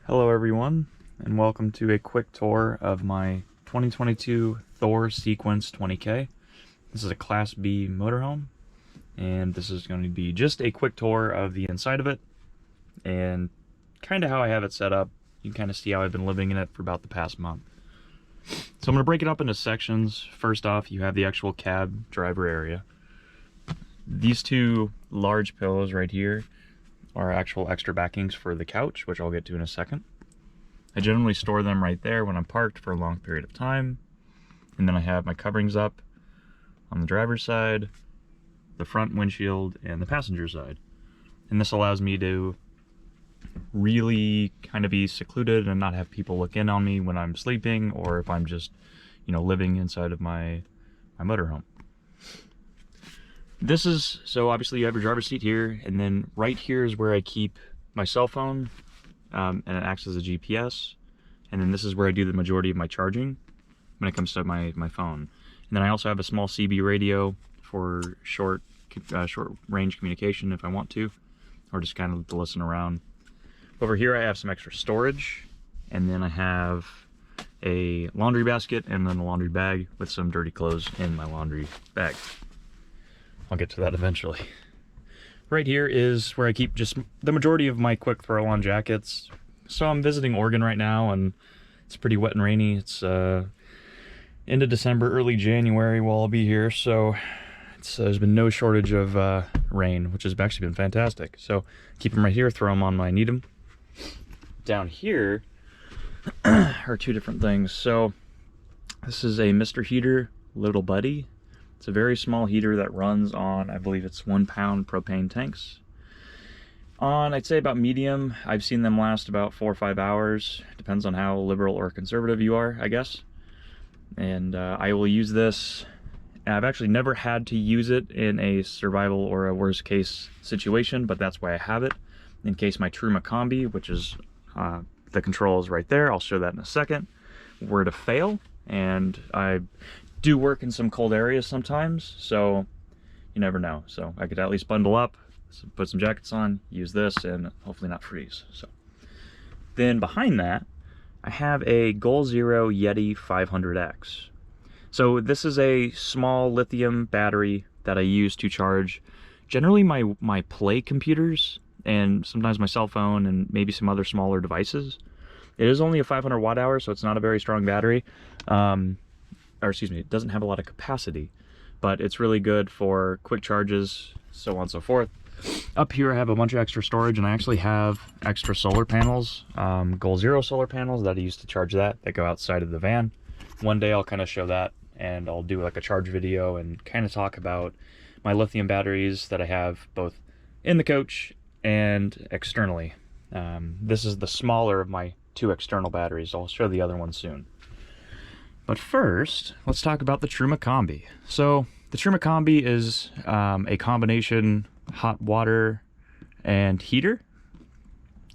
Hello everyone, and welcome to a quick tour of my 2022 Thor Sequence 20K. This is a Class B motorhome, and this is going to be just a quick tour of the inside of it, and kind of how I have it set up. You can kind of see how I've been living in it for about the past month. So I'm going to break it up into sections. First off, you have the actual cab driver area. These two large pillows right here are actual extra backings for the couch, which I'll get to in a second. I generally store them right there when I'm parked for a long period of time. And then I have my coverings up on the driver's side, the front windshield, and the passenger side. And this allows me to really kind of be secluded and not have people look in on me when I'm sleeping, or if I'm just, living inside of my motorhome. This is, so obviously you have your driver's seat here, and then right here is where I keep my cell phone, and it acts as a GPS. And then this is where I do the majority of my charging when it comes to my phone. And then I also have a small CB radio for short range communication if I want to, or just kind of to listen around. Over here I have some extra storage, and then I have a laundry basket and then a laundry bag with some dirty clothes in my laundry bag. I'll get to that eventually. Right here is where I keep just the majority of my quick throw-on jackets. So I'm visiting Oregon right now, and it's pretty wet and rainy. It's end of December, early January while I'll be here, so there's been no shortage of rain, which has actually been fantastic. So keep them right here, throw them on when I need them. Down here are two different things. So this is a Mr. Heater Little Buddy. It's a very small heater that runs on, I believe it's 1 pound propane tanks. I'd say about medium. I've seen them last about 4 or 5 hours. Depends on how liberal or conservative you are, I guess. And I will use this. I've actually never had to use it in a survival or a worst case situation, but that's why I have it. In case my Truma Combi, which is the control is right there, I'll show that in a second, were to fail. And I do work in some cold areas sometimes, so you never know. So I could at least bundle up, put some jackets on, use this, and hopefully not freeze. So then behind that, I have a Goal Zero Yeti 500X. So this is a small lithium battery that I use to charge generally my Play computers and sometimes my cell phone and maybe some other smaller devices. It is only a 500 watt hour, so it's not a very strong battery. Or excuse me, it doesn't have a lot of capacity, but it's really good for quick charges, so on and so forth. Up here I have a bunch of extra storage, and I actually have extra solar panels, Goal Zero solar panels that I use to charge that go outside of the van. One day I'll kind of show that, and I'll do like a charge video and kind of talk about my lithium batteries that I have both in the coach and externally. This is the smaller of my 2 external batteries. I'll show the other one soon. But first, let's talk about the Truma Combi. So the Truma Combi is a combination hot water and heater.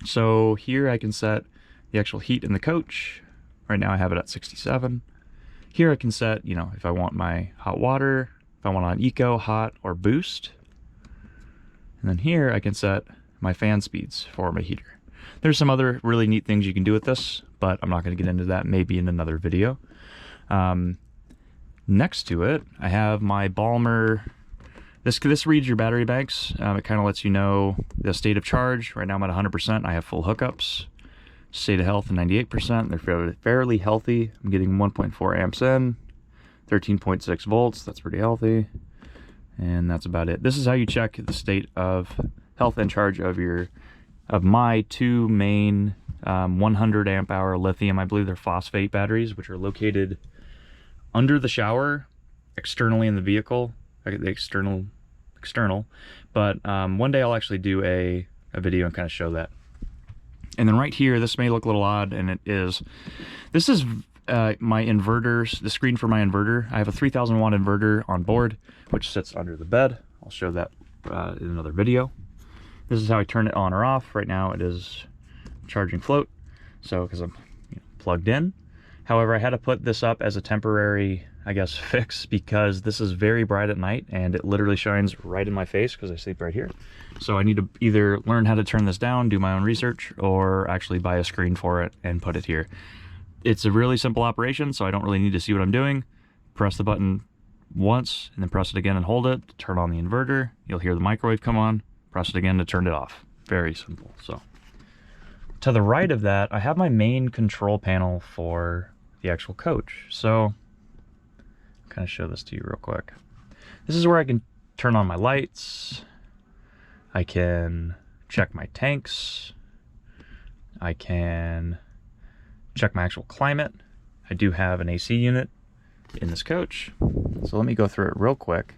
So here I can set the actual heat in the coach. Right now I have it at 67. Here I can set, if I want my hot water, if I want on eco, hot, or boost. And then here I can set my fan speeds for my heater. There's some other really neat things you can do with this, but I'm not going to get into that, maybe in another video. Next to it, I have my Balmer. This reads your battery banks. It kind of lets you know the state of charge. Right now I'm at 100%. I have full hookups. State of health 98%. They're fairly healthy. I'm getting 1.4 amps in, 13.6 volts. That's pretty healthy. And that's about it. This is how you check the state of health and charge of my 2 main 100 amp hour lithium, I believe they're phosphate batteries, which are located under the shower, externally in the vehicle, the external, but one day I'll actually do a video and kind of show that. And then right here, this may look a little odd, and this is my inverters, the screen for my inverter. I have a 3000 watt inverter on board, which sits under the bed. I'll show that in another video. This is how I turn it on or off. Right now it is charging float, so because I'm plugged in. However, I had to put this up as a temporary I guess, fix, because this is very bright at night and it literally shines right in my face because I sleep right here. So I need to either learn how to turn this down, do my own research, or actually buy a screen for it and put it here. It's a really simple operation, so I don't really need to see what I'm doing. Press the button once and then press it again and hold it to turn on the inverter. You'll hear the microwave come on. Press it again to turn it off. Very simple. So to the right of that, I have my main control panel for the actual coach. So kind of show this to you real quick. This is where I can turn on my lights. I can check my tanks. I can check my actual climate. I do have an AC unit in this coach. So let me go through it real quick.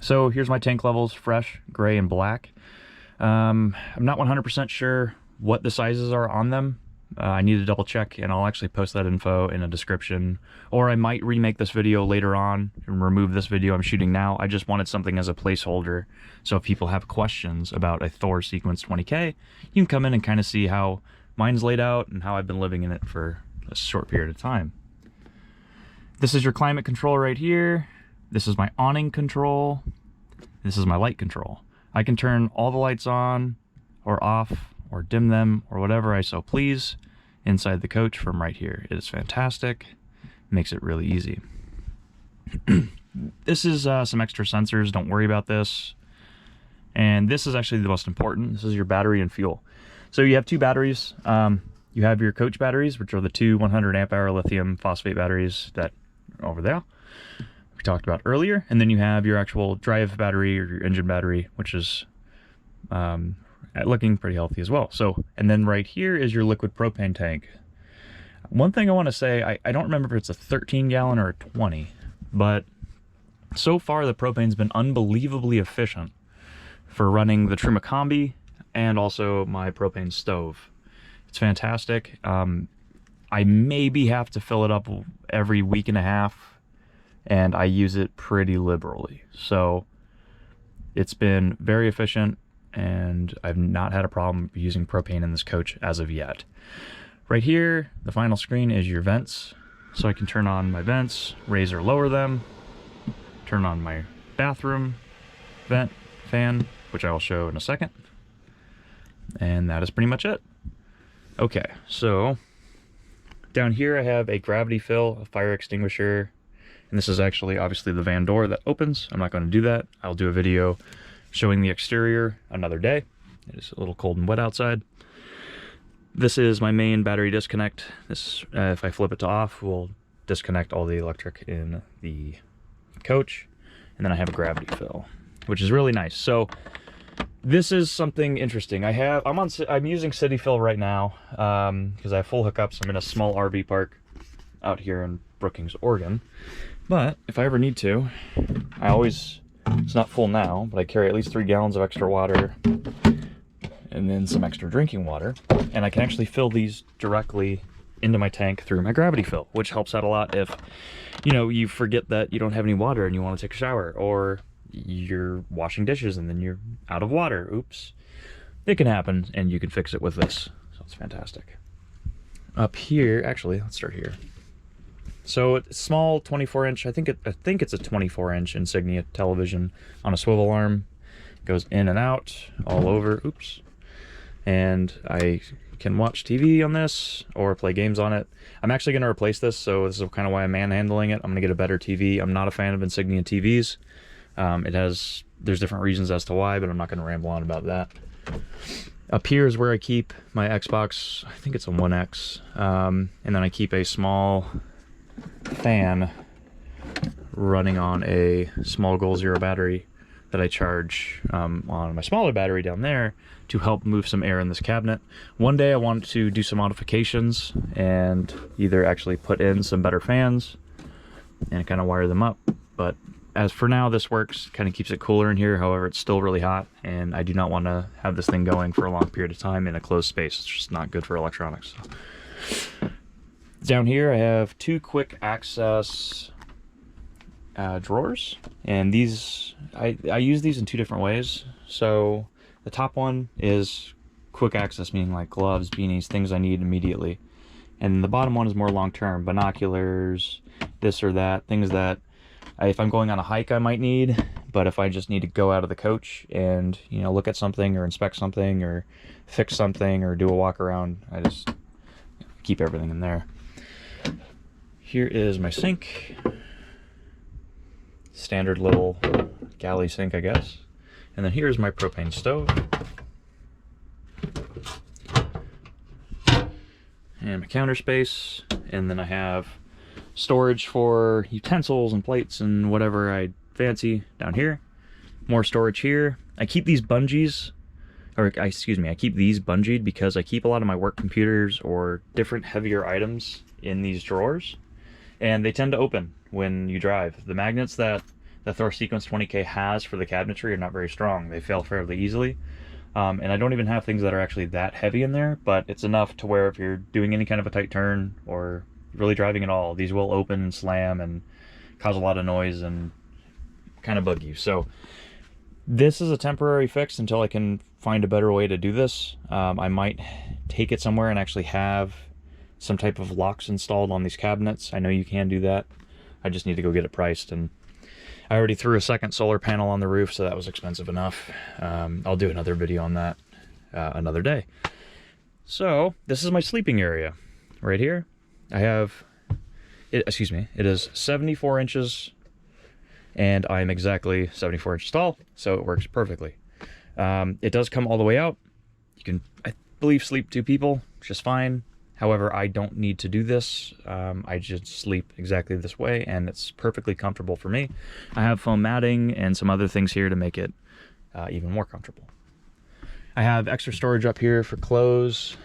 So here's my tank levels, fresh, gray, and black. I'm not 100% sure what the sizes are on them. I need to double check, and I'll actually post that info in a description, or I might remake this video later on and remove this video I'm shooting now. I just wanted something as a placeholder, so if people have questions about a Thor Sequence 20K, you can come in and kind of see how mine's laid out and how I've been living in it for a short period of time. This is your climate control right here. This is my awning control. This is my light control. I can turn all the lights on or off or dim them or whatever I so please inside the coach from right here. It is fantastic. Makes it really easy. This is some extra sensors. Don't worry about this. And this is actually the most important. This is your battery and fuel. So you have two batteries. You have your coach batteries, which are the two 100 amp hour lithium phosphate batteries that are over there we talked about earlier. And then you have your actual drive battery or your engine battery, which is looking pretty healthy as well. So, and then right here is your liquid propane tank. One thing I want to say, I don't remember if it's a 13 gallon or a 20, but so far the propane's been unbelievably efficient for running the Truma Combi and also my propane stove. It's fantastic. I maybe have to fill it up every week and a half, and I use it pretty liberally. So it's been very efficient, and I've not had a problem using propane in this coach as of yet. Right here, the final screen is your vents. So I can turn on my vents, raise or lower them, turn on my bathroom vent fan, which I will show in a second. And that is pretty much it. Okay, so down here I have a gravity fill, a fire extinguisher, and this is actually obviously the van door that opens. I'm not going to do that. I'll do a video showing the exterior another day. It is a little cold and wet outside. This is my main battery disconnect. This, if I flip it to off, will disconnect all the electric in the coach. And then I have a gravity fill, which is really nice. So this is something interesting. I'm using City Fill right now because I have full hookups. I'm in a small RV park out here in Brookings, Oregon. But if I ever need to, it's not full now, but I carry at least 3 gallons of extra water and then some extra drinking water. And I can actually fill these directly into my tank through my gravity fill, which helps out a lot if, you forget that you don't have any water and you want to take a shower, or you're washing dishes and then you're out of water. Oops. It can happen, and you can fix it with this. So it's fantastic. Up here, actually, let's start here. So it's small 24-inch, I think it's a 24-inch Insignia television on a swivel arm. It goes in and out all over. Oops. And I can watch TV on this or play games on it. I'm actually going to replace this, so this is kind of why I'm manhandling it. I'm going to get a better TV. I'm not a fan of Insignia TVs. There's different reasons as to why, but I'm not going to ramble on about that. Up here is where I keep my Xbox. I think it's a One X. And then I keep a small fan running on a small Goal Zero battery that I charge on my smaller battery down there to help move some air in this cabinet. One day I want to do some modifications and either actually put in some better fans and kind of wire them up. But as for now, this works, kind of keeps it cooler in here. However, it's still really hot, and I do not want to have this thing going for a long period of time in a closed space. It's just not good for electronics. Down here I have 2 quick access drawers, and these I use these in 2 different ways. So the top one is quick access, meaning like gloves, beanies, things I need immediately. And the bottom one is more long-term, binoculars, this or that, things that if I'm going on a hike I might need, but if I just need to go out of the coach and, you know, look at something or inspect something or fix something or do a walk around, I just keep everything in there. Here is my sink. Standard little galley sink, I guess. And then here's my propane stove. And my counter space. And then I have storage for utensils and plates and whatever I fancy down here. More storage here. I keep these bungees, or excuse me, I keep these bungeed because I keep a lot of my work computers or different heavier items in these drawers, and they tend to open when you drive. The magnets that the Thor Sequence 20K has for the cabinetry are not very strong. They fail fairly easily. And I don't even have things that are actually that heavy in there, but it's enough to where if you're doing any kind of a tight turn or really driving at all, these will open and slam and cause a lot of noise and kind of bug you. So this is a temporary fix until I can find a better way to do this. I might take it somewhere and actually have some type of locks installed on these cabinets. I know you can do that. I just need to go get it priced, and I already threw a second solar panel on the roof, so that was expensive enough. I'll do another video on that another day. So this is my sleeping area right here. I have, it is 74 inches, and I'm exactly 74 inches tall, so it works perfectly. It does come all the way out. You can, I believe, sleep 2 people just fine. However, I don't need to do this. I just sleep exactly this way, and it's perfectly comfortable for me. I have foam matting and some other things here to make it even more comfortable. I have extra storage up here for clothes,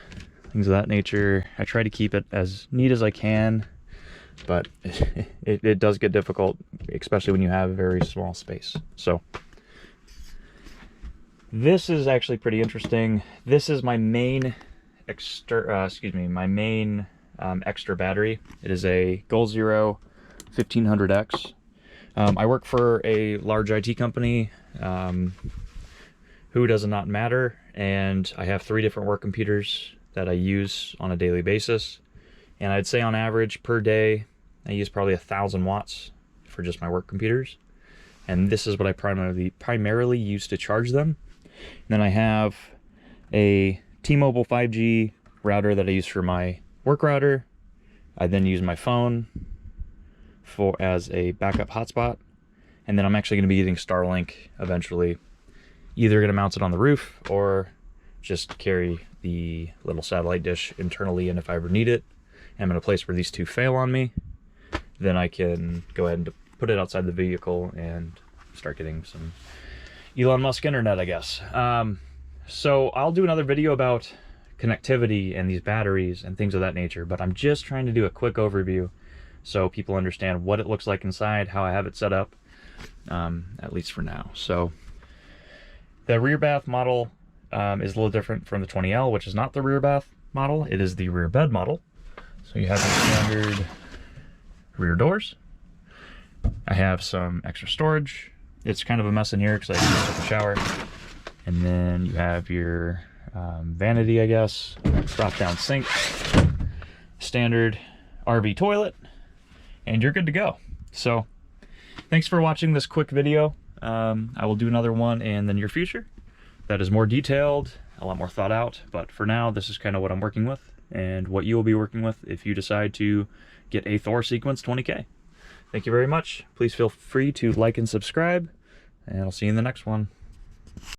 things of that nature. I try to keep it as neat as I can, but it does get difficult, especially when you have a very small space. So this is actually pretty interesting. This is my main extra battery. It is a Goal Zero 1500X. I work for a large IT company. Who does not matter, and I have 3 different work computers that I use on a daily basis, and I'd say on average per day I use probably 1,000 watts for just my work computers, and this is what I primarily use to charge them. And then I have a T-Mobile 5G router that I use for my work router. I then use my phone as a backup hotspot, and then I'm actually going to be using Starlink eventually. Either going to mount it on the roof or just carry the little satellite dish internally, and if I ever need it, I'm in a place where these 2 fail on me, then I can go ahead and put it outside the vehicle and start getting some Elon Musk internet, I guess. So I'll do another video about connectivity and these batteries and things of that nature, but I'm just trying to do a quick overview so people understand what it looks like inside, how I have it set up, at least for now. So the rear bath model is a little different from the 20L, which is not the rear bath model. It is the rear bed model. So you have your standard rear doors. I have some extra storage. It's kind of a mess in here because I just took a shower. And then you have your vanity, I guess, drop down sink, standard RV toilet, and you're good to go. So thanks for watching this quick video. I will do another one in the near future that is more detailed, a lot more thought out, but for now this is kind of what I'm working with and what you will be working with if you decide to get a Thor Sequence 20K. Thank you very much. Please feel free to like and subscribe, and I'll see you in the next one.